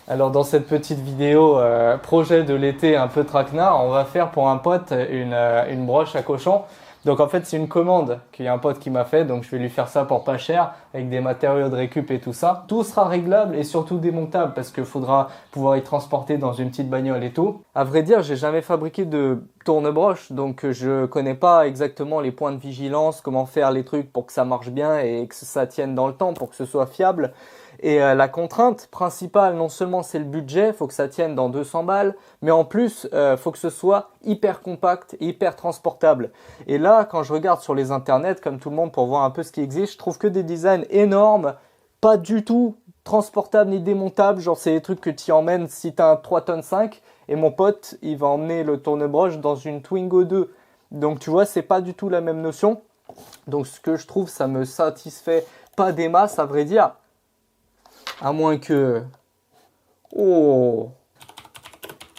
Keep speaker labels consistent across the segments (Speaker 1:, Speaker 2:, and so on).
Speaker 1: Alors dans cette petite vidéo projet de l'été un peu traquenard, on va faire pour un pote une broche à cochon. Donc en fait c'est une commande qu'il y a un pote qui m'a fait, donc je vais lui faire ça pour pas cher, avec des matériaux de récup et tout ça. Tout sera réglable et surtout démontable parce qu'il faudra pouvoir y transporter dans une petite bagnole et tout. À vrai dire, j'ai jamais fabriqué de tourne-broche, donc je connais pas exactement les points de vigilance, comment faire les trucs pour que ça marche bien et que ça tienne dans le temps, pour que ce soit fiable. Et la contrainte principale, non seulement c'est le budget, faut que ça tienne dans 200 balles, mais en plus, faut que ce soit hyper compact, hyper transportable. Et là, quand je regarde sur les internets, comme tout le monde, pour voir un peu ce qui existe, je trouve que des designs énormes, pas du tout transportables ni démontables. Genre, c'est des trucs que tu emmènes si tu as un 3 tonnes 5, et mon pote, il va emmener le tourne-broche dans une Twingo 2. Donc, tu vois, c'est pas du tout la même notion. Donc, ce que je trouve, ça me satisfait pas des masses, à vrai dire. À moins que... Oh!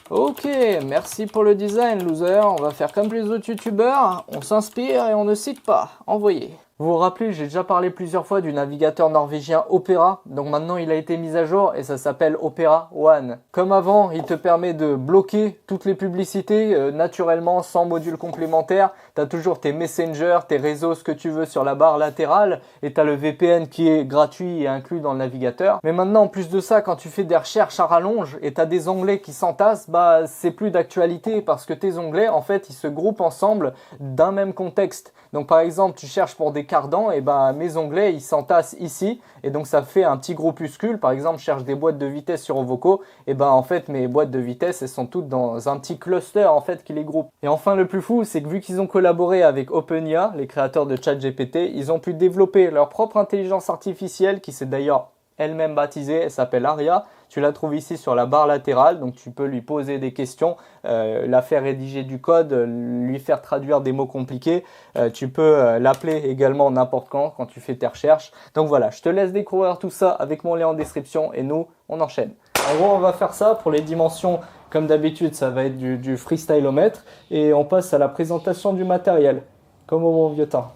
Speaker 1: Ok, merci pour le design, loser. On va faire comme les autres youtubeurs. On s'inspire et on ne cite pas. Envoyez. Vous vous rappelez, j'ai déjà parlé plusieurs fois du navigateur norvégien Opera. Donc maintenant, il a été mis à jour et ça s'appelle Opera One. Comme avant, il te permet de bloquer toutes les publicités naturellement, sans module complémentaire. Tu as toujours tes messengers, tes réseaux, ce que tu veux sur la barre latérale. Et tu as le VPN qui est gratuit et inclus dans le navigateur. Mais maintenant, en plus de ça, quand tu fais des recherches à rallonge et tu as des onglets qui s'entassent, bah c'est plus d'actualité parce que tes onglets, en fait, ils se groupent ensemble d'un même contexte. Donc par exemple, tu cherches pour des cardans, et ben mes onglets ils s'entassent ici, et donc ça fait un petit groupuscule. Par exemple, je cherche des boîtes de vitesse sur Ovoco, et ben en fait mes boîtes de vitesse elles sont toutes dans un petit cluster en fait qui les groupe. Et enfin le plus fou, c'est que vu qu'ils ont collaboré avec OpenIA, les créateurs de ChatGPT, ils ont pu développer leur propre intelligence artificielle qui s'est d'ailleurs elle-même baptisée, elle s'appelle Aria. Tu la trouves ici sur la barre latérale, donc tu peux lui poser des questions, la faire rédiger du code, lui faire traduire des mots compliqués. Tu peux l'appeler également n'importe quand tu fais tes recherches. Donc voilà, je te laisse découvrir tout ça avec mon lien en description et nous, on enchaîne. En gros, on va faire ça pour les dimensions. Comme d'habitude, ça va être du freestylomètre et on passe à la présentation du matériel, comme au bon vieux temps.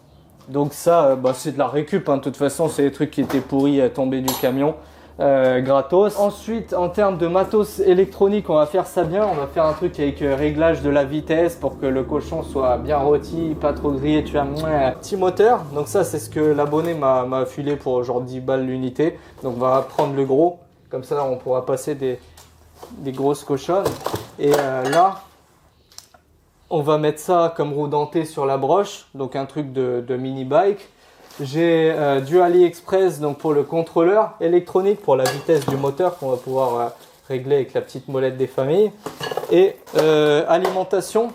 Speaker 1: Donc ça, c'est de la récup, hein. De toute façon, c'est des trucs qui étaient pourris tombés du camion, gratos. Ensuite, en termes de matos électronique, on va faire ça bien. On va faire un truc avec réglage de la vitesse pour que le cochon soit bien rôti, pas trop grillé. Tu as un petit moteur. Donc ça, c'est ce que l'abonné m'a filé pour genre 10 balles l'unité. Donc on va prendre le gros. Comme ça, on pourra passer des grosses cochonnes. Et là... on va mettre ça comme roue dentée sur la broche, donc un truc de mini bike. J'ai du AliExpress donc pour le contrôleur électronique, pour la vitesse du moteur qu'on va pouvoir régler avec la petite molette des familles. Et alimentation,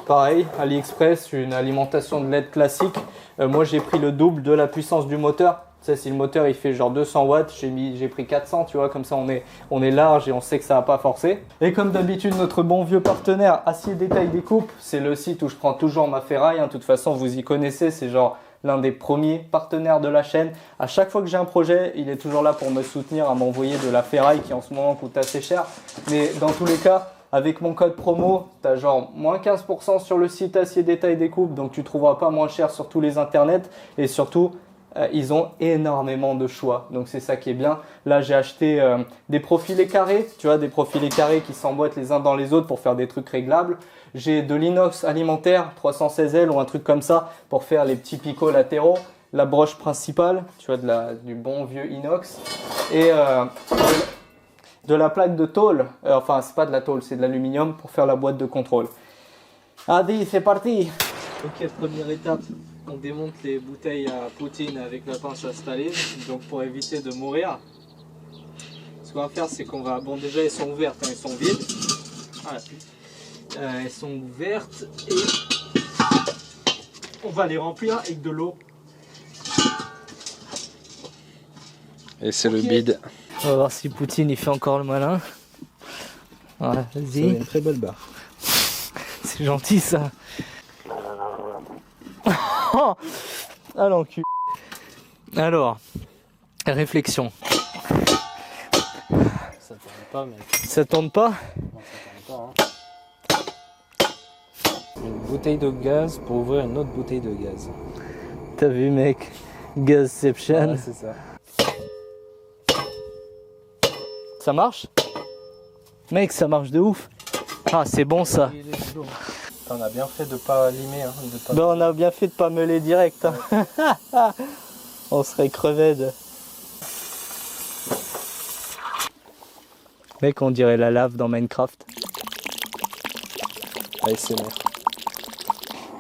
Speaker 1: pareil, AliExpress, une alimentation de LED classique. Moi j'ai pris le double de la puissance du moteur. Tu sais, si le moteur il fait genre 200 watts, j'ai pris 400, tu vois, comme ça on est large et on sait que ça va pas forcer. Et comme d'habitude, notre bon vieux partenaire Acier Détail Découpe, c'est le site où je prends toujours ma ferraille, hein. De toute façon, vous y connaissez, c'est genre l'un des premiers partenaires de la chaîne. À chaque fois que j'ai un projet, il est toujours là pour me soutenir, à m'envoyer de la ferraille qui en ce moment coûte assez cher. Mais dans tous les cas, avec mon code promo, tu as genre moins 15% sur le site Acier Détail Découpe, donc tu trouveras pas moins cher sur tous les internets et surtout... ils ont énormément de choix, donc c'est ça qui est bien. Là j'ai acheté des profilés carrés, tu vois, des profilés carrés qui s'emboîtent les uns dans les autres pour faire des trucs réglables. J'ai de l'inox alimentaire 316L ou un truc comme ça pour faire les petits picots latéraux. La broche principale, tu vois, du bon vieux inox. Et de la plaque de tôle, enfin c'est pas de la tôle, c'est de l'aluminium pour faire la boîte de contrôle. Allez, c'est parti. Ok, première étape. On démonte les bouteilles à poutine avec la pince installée, donc pour éviter de mourir. Ce qu'on va faire, c'est qu'on va... Bon, déjà, elles sont ouvertes, hein, elles sont vides. Voilà. Elles sont ouvertes et on va les remplir avec de l'eau.
Speaker 2: Et c'est le bide.
Speaker 1: On va voir si Poutine il fait encore le malin. Voilà, vas-y.
Speaker 2: C'est une très belle barre.
Speaker 1: C'est gentil ça. Oh ah l'encul. Alors, réflexion.
Speaker 2: Ça tourne pas, mec.
Speaker 1: Ça tourne pas?
Speaker 2: Non, ça tourne pas. Hein. Une bouteille de gaz pour ouvrir une autre bouteille de gaz.
Speaker 1: T'as vu, mec? Gazception.
Speaker 2: Ouais, c'est ça.
Speaker 1: Ça marche? Mec, ça marche de ouf. Ah, c'est bon ça.
Speaker 2: On a bien fait de pas limer. Hein,
Speaker 1: Ben, on a bien fait de pas meuler direct. Hein. On serait crevé de... Mec, on dirait la lave dans Minecraft.
Speaker 2: ASMR.
Speaker 1: Tu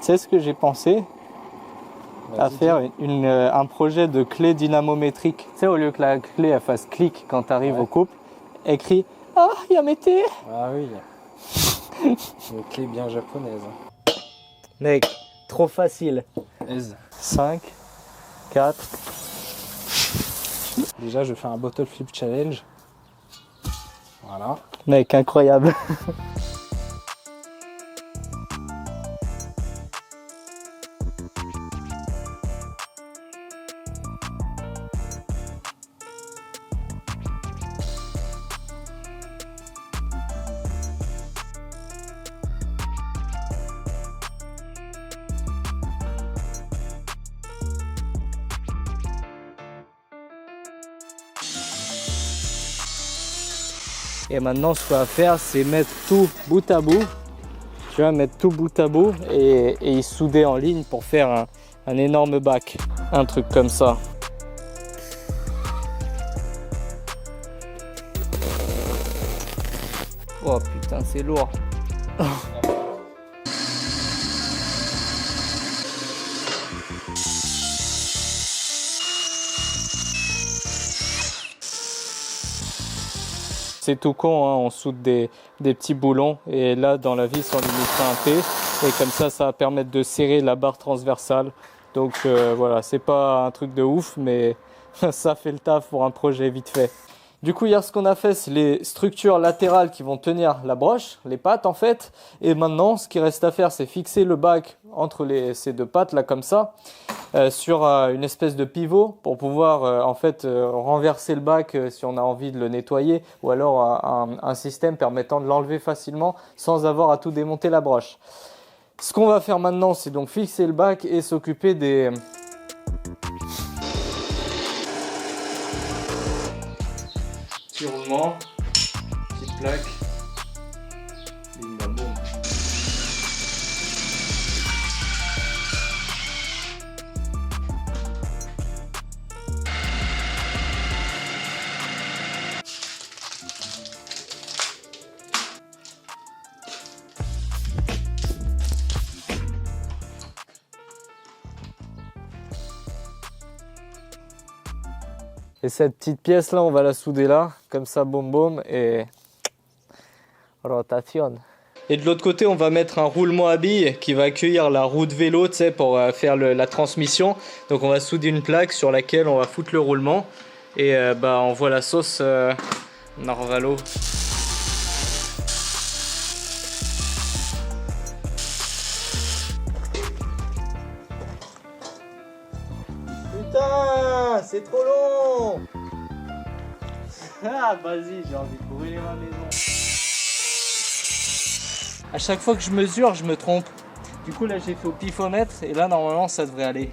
Speaker 1: sais ce que j'ai pensé à faire un projet de clé dynamométrique. Tu sais, au lieu que la clé elle fasse clic quand tu arrives au couple, écrit « Ah, il y a mes thés !»
Speaker 2: Ah oui. Une clé bien japonaise.
Speaker 1: Mec, trop facile.
Speaker 2: Aise.
Speaker 1: 5, 4...
Speaker 2: Déjà, je fais un bottle flip challenge. Voilà.
Speaker 1: Mec, incroyable. Et maintenant, ce qu'on va faire, c'est mettre tout bout à bout. Tu vois, mettre tout bout à bout et y souder en ligne pour faire un énorme bac. Un truc comme ça. Oh putain, c'est lourd. C'est tout con, hein, on soude des petits boulons et là dans la vis on lui met un T et comme ça va permettre de serrer la barre transversale. Donc voilà, c'est pas un truc de ouf mais ça fait le taf pour un projet vite fait. Du coup hier ce qu'on a fait c'est les structures latérales qui vont tenir la broche, les pattes en fait. Et maintenant ce qui reste à faire c'est fixer le bac entre ces deux pattes là comme ça. Sur une espèce de pivot pour pouvoir en fait renverser le bac si on a envie de le nettoyer ou alors un système permettant de l'enlever facilement sans avoir à tout démonter la broche. Ce qu'on va faire maintenant c'est donc fixer le bac et s'occuper des petits roulements, petites plaques, bim bam boum. Et cette petite pièce là, on va la souder là, comme ça, boum boum, et rotation. Et de l'autre côté, on va mettre un roulement à billes qui va accueillir la roue de vélo, tu sais, pour faire la transmission. Donc on va souder une plaque sur laquelle on va foutre le roulement. Et bah on voit la sauce Narvalo. Putain, c'est trop long. Ah, vas-y, j'ai envie de brûler ma maison. À chaque fois que je mesure, je me trompe. Du coup, là, j'ai fait au pifomètre et là, normalement, ça devrait aller.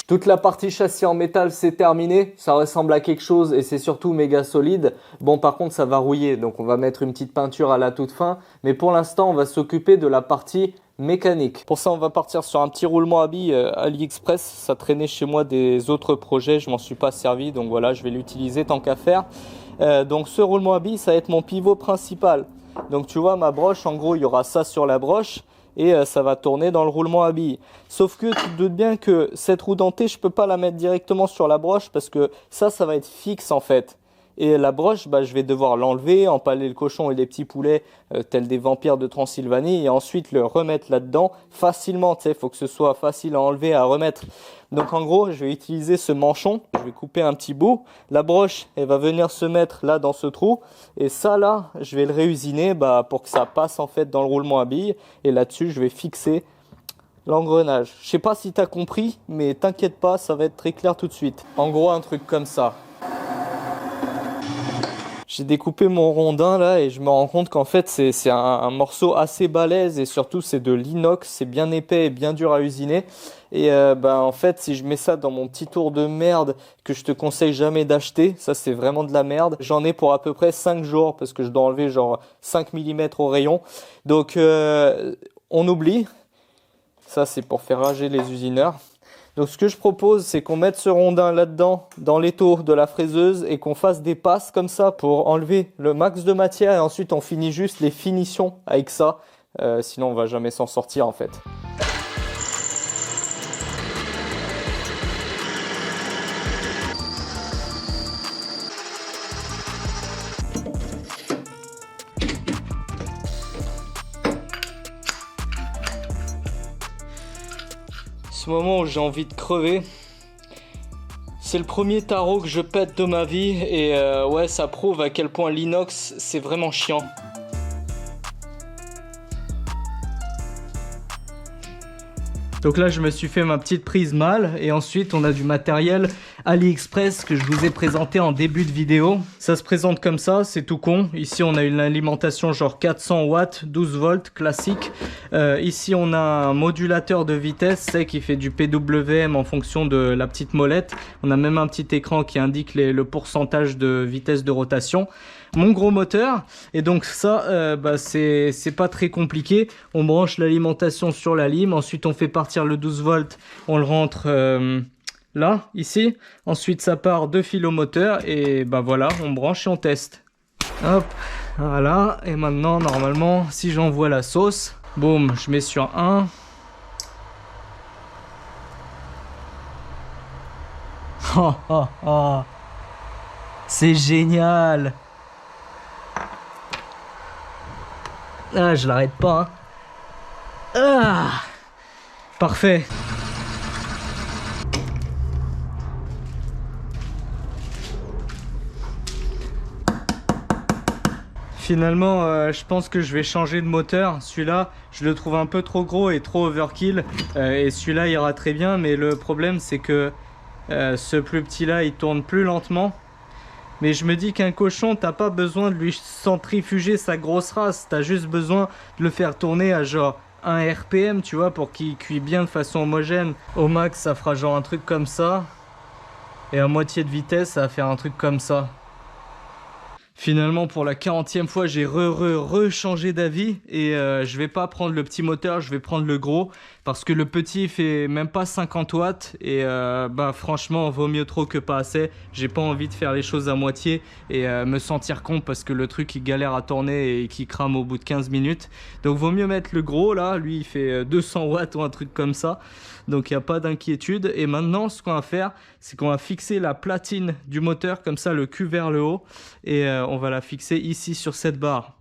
Speaker 1: Toute la partie châssis en métal c'est terminé, ça ressemble à quelque chose et c'est surtout méga solide. Bon par contre ça va rouiller donc on va mettre une petite peinture à la toute fin. Mais pour l'instant on va s'occuper de la partie mécanique. Pour ça on va partir sur un petit roulement à billes AliExpress. Ça traînait chez moi des autres projets, je m'en suis pas servi donc voilà je vais l'utiliser tant qu'à faire. Donc ce roulement à billes ça va être mon pivot principal. Donc tu vois ma broche en gros il y aura ça sur la broche. Et ça va tourner dans le roulement à billes. Sauf que tu te doutes bien que cette roue dentée, je peux pas la mettre directement sur la broche parce que ça va être fixe en fait. Et la broche, bah, je vais devoir l'enlever, empaler le cochon et les petits poulets tels des vampires de Transylvanie et ensuite le remettre là-dedans facilement. Tu sais, il faut que ce soit facile à enlever, à remettre. Donc en gros, je vais utiliser ce manchon, je vais couper un petit bout. La broche, elle va venir se mettre là dans ce trou. Et ça là, je vais le réusiner pour que ça passe en fait dans le roulement à billes. Et là-dessus, je vais fixer l'engrenage. Je sais pas si tu as compris, mais t'inquiète pas, ça va être très clair tout de suite. En gros, un truc comme ça. Je J'ai découpé mon rondin là et je me rends compte qu'en fait c'est un morceau assez balèze et surtout c'est de l'inox, c'est bien épais et bien dur à usiner. Et en fait si je mets ça dans mon petit tour de merde que je te conseille jamais d'acheter, ça c'est vraiment de la merde. J'en ai pour à peu près 5 jours parce que je dois enlever genre 5 mm au rayon. Donc on oublie, ça c'est pour faire rager les usineurs. Donc ce que je propose, c'est qu'on mette ce rondin là-dedans, dans l'étau de la fraiseuse, et qu'on fasse des passes comme ça pour enlever le max de matière, et ensuite on finit juste les finitions avec ça, sinon on va jamais s'en sortir en fait. Ce moment où j'ai envie de crever, c'est le premier tarot que je pète de ma vie et ouais, ça prouve à quel point l'inox c'est vraiment chiant. Donc là je me suis fait ma petite prise mâle et ensuite on a du matériel AliExpress que je vous ai présenté en début de vidéo. Ça se présente comme ça, c'est tout con. Ici on a une alimentation genre 400 watts, 12 volts classique. Ici on a un modulateur de vitesse, c'est qui fait du PWM en fonction de la petite molette. On a même un petit écran qui indique le pourcentage de vitesse de rotation. Mon gros moteur, et donc ça c'est pas très compliqué. On branche l'alimentation sur la lime, ensuite on fait partir le 12 volts, on le rentre là, ici, ensuite ça part de fil au moteur et voilà, on branche et on teste. Hop, voilà, et maintenant normalement si j'envoie la sauce, boum, je mets sur 1. Oh oh oh, c'est génial. Ah, je l'arrête pas. Hein. Ah, parfait. Finalement, je pense que je vais changer de moteur. Celui-là, je le trouve un peu trop gros et trop overkill. Et celui-là ira très bien, mais le problème, c'est que ce plus petit-là, il tourne plus lentement. Mais je me dis qu'un cochon, t'as pas besoin de lui centrifuger sa grosse race. T'as juste besoin de le faire tourner à genre 1 RPM, tu vois, pour qu'il cuit bien de façon homogène. Au max, ça fera genre un truc comme ça. Et à moitié de vitesse, ça va faire un truc comme ça. Finalement, pour la 40e fois, j'ai changé d'avis et je vais pas prendre le petit moteur, je vais prendre le gros parce que le petit fait même pas 50 watts et franchement, vaut mieux trop que pas assez. J'ai pas envie de faire les choses à moitié et me sentir con parce que le truc il galère à tourner et qui crame au bout de 15 minutes. Donc vaut mieux mettre le gros là, lui il fait 200 watts ou un truc comme ça. Donc il n'y a pas d'inquiétude. Et maintenant, ce qu'on va faire, c'est qu'on va fixer la platine du moteur, comme ça, le cul vers le haut. Et on va la fixer ici sur cette barre.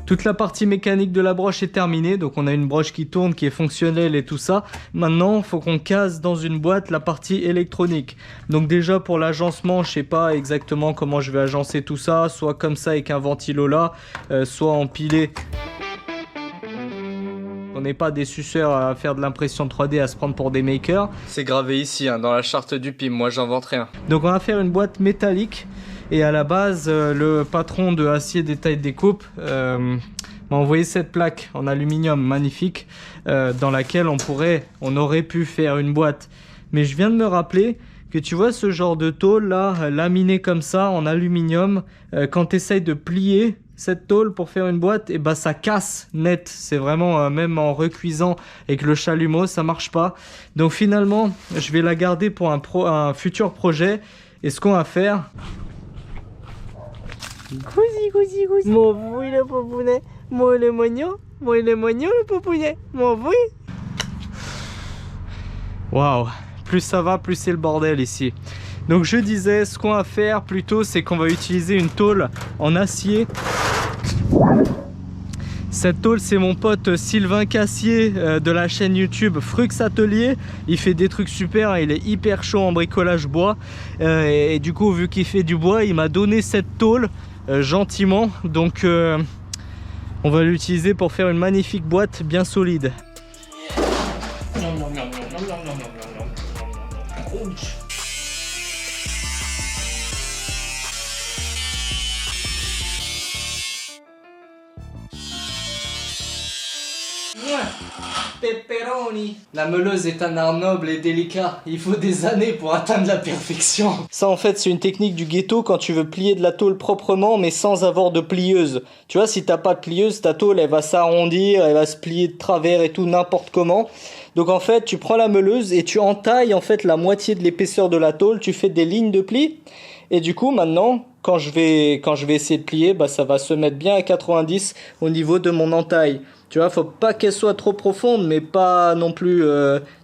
Speaker 1: Toute la partie mécanique de la broche est terminée, donc on a une broche qui tourne, qui est fonctionnelle et tout ça. Maintenant, il faut qu'on case dans une boîte la partie électronique. Donc déjà pour l'agencement, je sais pas exactement comment je vais agencer tout ça, soit comme ça avec un ventilo là, soit empilé. On n'est pas des suceurs à faire de l'impression 3D, à se prendre pour des makers. C'est gravé ici, hein, dans la charte du PIM, moi j'invente rien. Donc on va faire une boîte métallique. Et à la base, le patron de Acier Détail Découpe m'a envoyé cette plaque en aluminium magnifique dans laquelle on aurait pu faire une boîte. Mais je viens de me rappeler que tu vois ce genre de tôle là, laminé comme ça en aluminium, quand tu essayes de plier cette tôle pour faire une boîte, et ça casse net. C'est vraiment, même en recuisant avec le chalumeau, ça marche pas. Donc finalement, je vais la garder pour un futur projet. Et ce qu'on va faire... Cousi. Mon oui le popounet. Moi le moignon. Moi le moignon le popounet. Mon oui. Waouh. Plus ça va, plus c'est le bordel ici. Donc je disais, ce qu'on va faire plutôt, c'est qu'on va utiliser une tôle en acier. Cette tôle, c'est mon pote Sylvain Cassier de la chaîne YouTube Frux Atelier. Il fait des trucs super, il est hyper chaud en bricolage bois. Et du coup, vu qu'il fait du bois, il m'a donné cette tôle gentiment. Donc, on va l'utiliser pour faire une magnifique boîte bien solide. Pepperoni. La meuleuse est un art noble et délicat. Il faut des années pour atteindre la perfection. Ça en fait c'est une technique du ghetto quand tu veux plier de la tôle proprement mais sans avoir de plieuse. Tu vois, si t'as pas de plieuse, ta tôle elle va s'arrondir, elle va se plier de travers et tout n'importe comment. Donc en fait tu prends la meuleuse et tu entailles en fait la moitié de l'épaisseur de la tôle, tu fais des lignes de pli. Et du coup maintenant quand je vais essayer de plier, bah, ça va se mettre bien à 90 au niveau de mon entaille. Tu vois, faut pas qu'elle soit trop profonde, mais pas non plus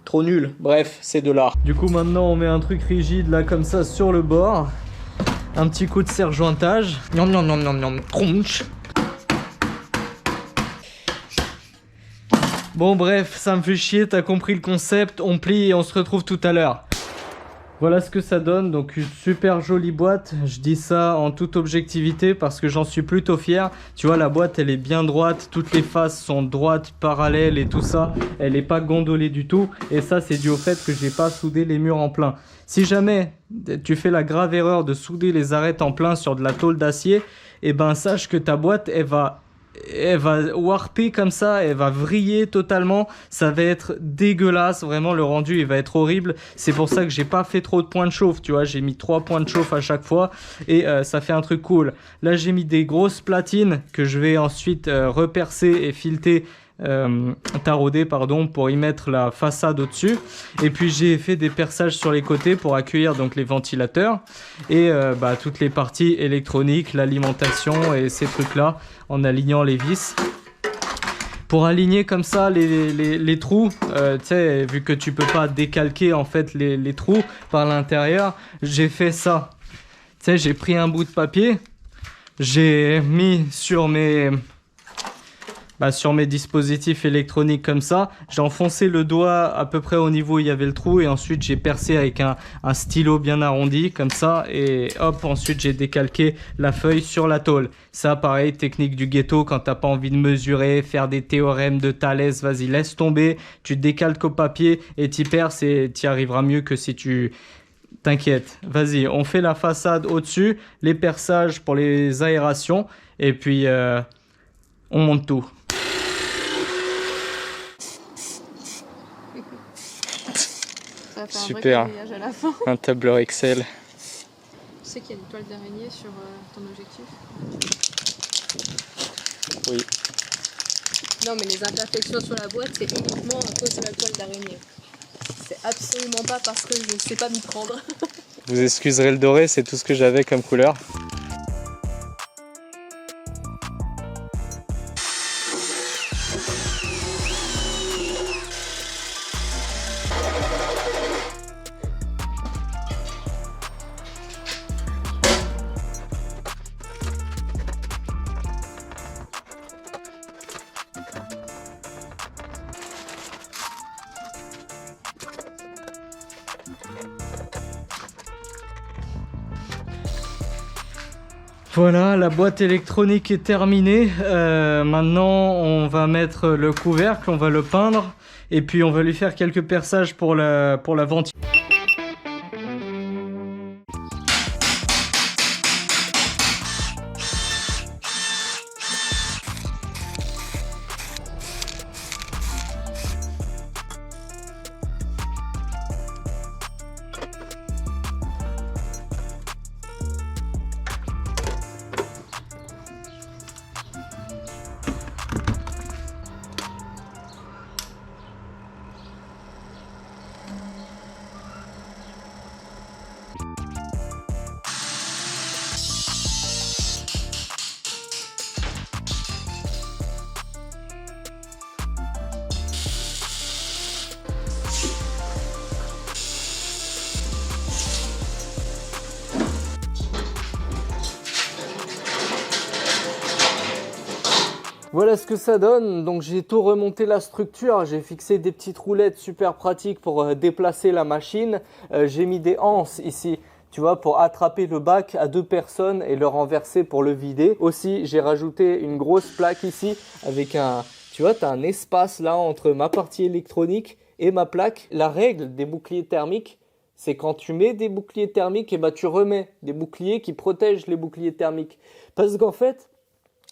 Speaker 1: trop nulle. Bref, c'est de l'art. Du coup, maintenant, on met un truc rigide là, comme ça, sur le bord. Un petit coup de serre-jointage. Nom nom nom nom nom. Crunch. Bon, bref, ça me fait chier. T'as compris le concept. On plie et on se retrouve tout à l'heure. Voilà ce que ça donne, donc une super jolie boîte. Je dis ça en toute objectivité parce que j'en suis plutôt fier. Tu vois, la boîte elle est bien droite, toutes les faces sont droites, parallèles et tout ça. Elle n'est pas gondolée du tout et ça c'est dû au fait que j'ai pas soudé les murs en plein. Si jamais tu fais la grave erreur de souder les arêtes en plein sur de la tôle d'acier, et ben sache que ta boîte elle va warper comme ça, elle va vriller totalement, ça va être dégueulasse, vraiment le rendu il va être horrible. C'est pour ça que j'ai pas fait trop de points de chauffe, tu vois, j'ai mis 3 points de chauffe à chaque fois et ça fait un truc cool. Là j'ai mis des grosses platines que je vais ensuite repercer et fileter, tarauder pardon, pour y mettre la façade au dessus. Et puis j'ai fait des perçages sur les côtés pour accueillir donc les ventilateurs et bah, toutes les parties électroniques, l'alimentation et ces trucs là, en alignant les vis. Pour aligner comme ça les trous, tu sais, vu que tu peux pas décalquer en fait les trous par l'intérieur, j'ai fait ça. Tu sais, j'ai pris un bout de papier, j'ai mis sur mes dispositifs électroniques comme ça, j'ai enfoncé le doigt à peu près au niveau où il y avait le trou et ensuite j'ai percé avec un stylo bien arrondi comme ça et hop, ensuite j'ai décalqué la feuille sur la tôle. Ça pareil, technique du ghetto, quand t'as pas envie de mesurer, faire des théorèmes de Thalès, vas-y laisse tomber, tu décalques au papier et t'y perces et t'y arriveras mieux que si tu... T'inquiète, vas-y, on fait la façade au-dessus, les perçages pour les aérations et puis on monte tout.
Speaker 3: Ça fait
Speaker 1: Super,
Speaker 3: un vrai à la fin.
Speaker 1: un tableur Excel.
Speaker 3: Tu sais qu'il y a une toile d'araignée sur ton objectif?
Speaker 1: Oui.
Speaker 3: Non, mais les imperfections sur la boîte, c'est uniquement à cause de la toile d'araignée. C'est absolument pas parce que je sais pas m'y prendre.
Speaker 1: Vous excuserez le doré, c'est tout ce que j'avais comme couleur. Voilà, la boîte électronique est terminée. Maintenant, on va mettre le couvercle, on va le peindre et puis on va lui faire quelques perçages pour la ventilation. Voilà ce que ça donne. Donc j'ai tout remonté la structure, j'ai fixé des petites roulettes super pratiques pour déplacer la machine. J'ai mis des anses ici, tu vois, pour attraper le bac à 2 personnes et le renverser pour le vider. Aussi, j'ai rajouté une grosse plaque ici avec un, tu vois, tu as un espace là entre ma partie électronique et ma plaque. La règle des boucliers thermiques, c'est quand tu mets des boucliers thermiques, et ben tu remets des boucliers qui protègent les boucliers thermiques. Parce qu'en fait,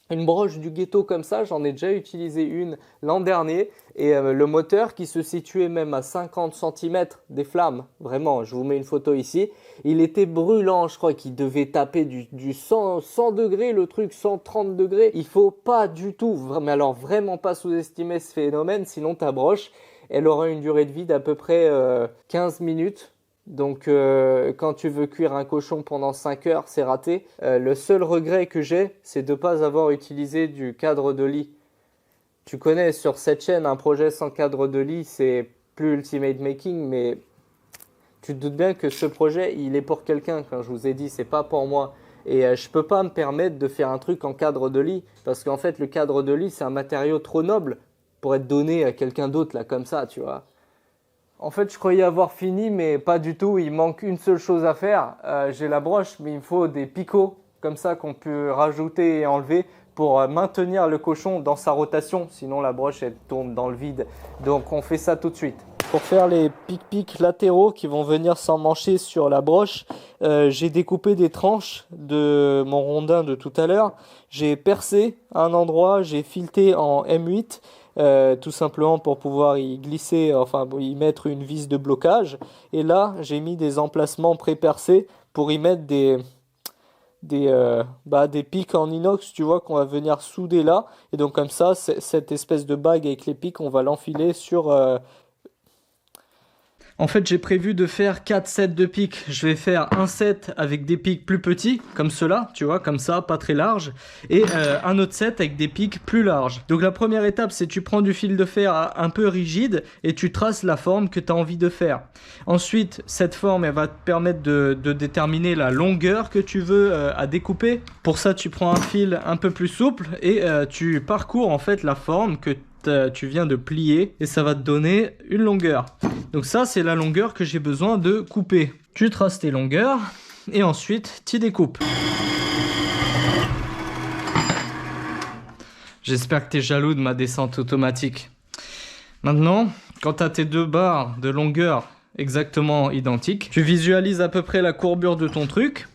Speaker 1: une broche du ghetto comme ça, j'en ai déjà utilisé une l'an dernier et le moteur qui se situait même à 50 cm des flammes, vraiment, je vous mets une photo ici, il était brûlant, je crois qu'il devait taper du 100 degrés, le truc 130 degrés. Il faut pas du tout, mais alors vraiment pas sous-estimer ce phénomène, sinon ta broche, elle aura une durée de vie d'à peu près 15 minutes. Donc quand tu veux cuire un cochon pendant 5 heures, c'est raté. Le seul regret que j'ai, c'est de ne pas avoir utilisé du cadre de lit. Tu connais sur cette chaîne un projet sans cadre de lit, c'est plus Ultimate Making, mais tu te doutes bien que ce projet, il est pour quelqu'un. Quand je vous ai dit, c'est pas pour moi. Et je peux pas me permettre de faire un truc en cadre de lit, parce qu'en fait, le cadre de lit, c'est un matériau trop noble pour être donné à quelqu'un d'autre, là, comme ça, tu vois. En fait, je croyais avoir fini, mais pas du tout. Il manque une seule chose à faire. J'ai la broche, mais il me faut des picots comme ça qu'on peut rajouter et enlever pour maintenir le cochon dans sa rotation. Sinon, la broche, elle tourne dans le vide. Donc, on fait ça tout de suite. Pour faire les pics-pics latéraux qui vont venir s'emmancher sur la broche, j'ai découpé des tranches de mon rondin de tout à l'heure. J'ai percé un endroit, j'ai fileté en M8. Tout simplement pour pouvoir y glisser, enfin y mettre une vis de blocage. Et là, j'ai mis des emplacements pré-percés pour y mettre des pics en inox, tu vois, qu'on va venir souder là. Et donc comme ça, cette espèce de bague avec les pics, on va l'enfiler sur... En fait, j'ai prévu de faire 4 sets de pics. Je vais faire un set avec des pics plus petits, comme cela, tu vois, comme ça, pas très large. Et un autre set avec des pics plus larges. Donc la première étape, c'est tu prends du fil de fer un peu rigide et tu traces la forme que tu as envie de faire. Ensuite, cette forme, elle va te permettre de déterminer la longueur que tu veux à découper. Pour ça, tu prends un fil un peu plus souple et tu parcours en fait la forme que tu viens de plier et ça va te donner une longueur. Donc ça, c'est la longueur que j'ai besoin de couper. Tu traces tes longueurs et ensuite tu découpes. J'espère que tu es jaloux de ma descente automatique. Maintenant, quand tu as tes deux barres de longueur exactement identiques, tu visualises à peu près la courbure de ton truc.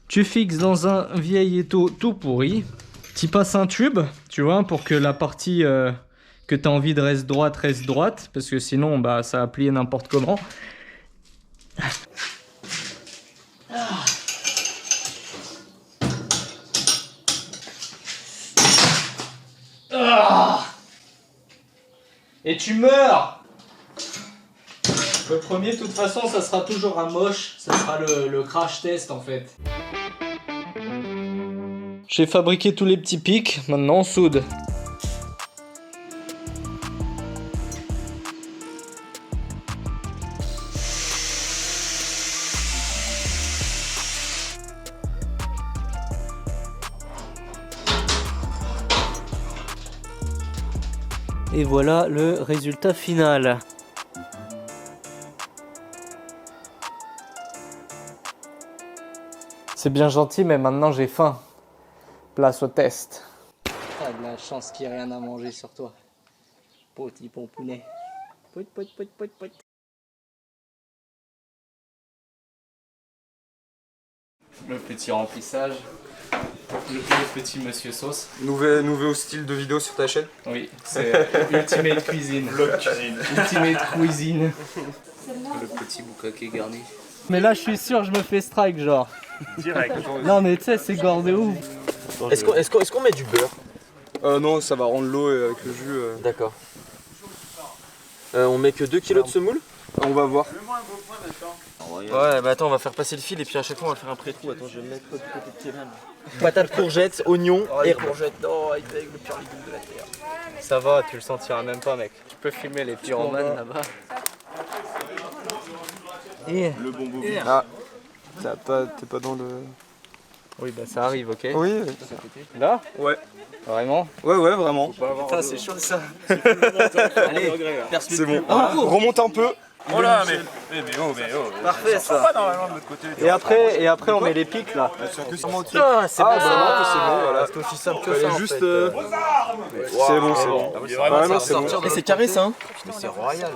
Speaker 1: Tu fixes dans un vieil étau tout pourri. Tu passes un tube, tu vois, pour que la partie que tu as envie de reste droite, parce que sinon, bah, ça va plier n'importe comment. Et tu meurs! Le premier, de toute façon, ça sera toujours un moche, ça sera le crash test en fait. J'ai fabriqué tous les petits pics, maintenant on soude. Et voilà le résultat final. C'est bien gentil, mais maintenant j'ai faim. Place au test. T'as de la chance qu'il n'y ait rien à manger sur toi. Petit pompounet. Pout, pout, pout, pout, pout. Le petit remplissage. Le petit monsieur sauce.
Speaker 4: Nouveau style de vidéo sur ta chaîne?
Speaker 1: Oui, c'est Ultimate Cuisine.
Speaker 4: Vlog cuisine.
Speaker 1: Ultimate Cuisine.
Speaker 2: Le petit boucaquet garni.
Speaker 1: Mais là, je suis sûr, je me fais strike, genre.
Speaker 4: Direct.
Speaker 1: Non, mais tu sais, c'est gore de ouf.
Speaker 5: Est-ce qu'on met du beurre?
Speaker 4: Non, ça va rendre l'eau avec le jus.
Speaker 5: D'accord. On met que 2 kg de semoule?
Speaker 4: On va voir.
Speaker 5: Ouais, bah attends, on va faire passer le fil et puis à chaque fois on va faire un pré-trou. Attends, je vais mettre du côté de Kevin. Patates, courgettes, oignons et courgettes. Oh, avec le pire légume de la terre.
Speaker 1: Ça va, tu le sentiras même pas, mec. Tu peux filmer les pyromanes là-bas. Et
Speaker 4: Le bon bobo. Ah, t'es pas dans le...
Speaker 1: Oui, bah ça arrive, ok.
Speaker 4: Oui.
Speaker 1: Là?
Speaker 4: Ouais.
Speaker 1: Vraiment?
Speaker 4: Ouais, vraiment.
Speaker 5: Putain, c'est chaud ça. Allez,
Speaker 4: C'est bon. Remonte un peu.
Speaker 6: Oh là, mais oh.
Speaker 5: parfait ça.
Speaker 6: Normalement de l'autre côté.
Speaker 1: Et après on met les pics là.
Speaker 5: Ah, c'est bon,
Speaker 4: Ah,
Speaker 5: c'est bon, voilà. C'est aussi simple que ça. En
Speaker 4: Juste.
Speaker 5: fait.
Speaker 4: C'est bon, c'est bon. Vraiment, c'est bon.
Speaker 5: Et c'est carré ça, hein.
Speaker 4: C'est royal.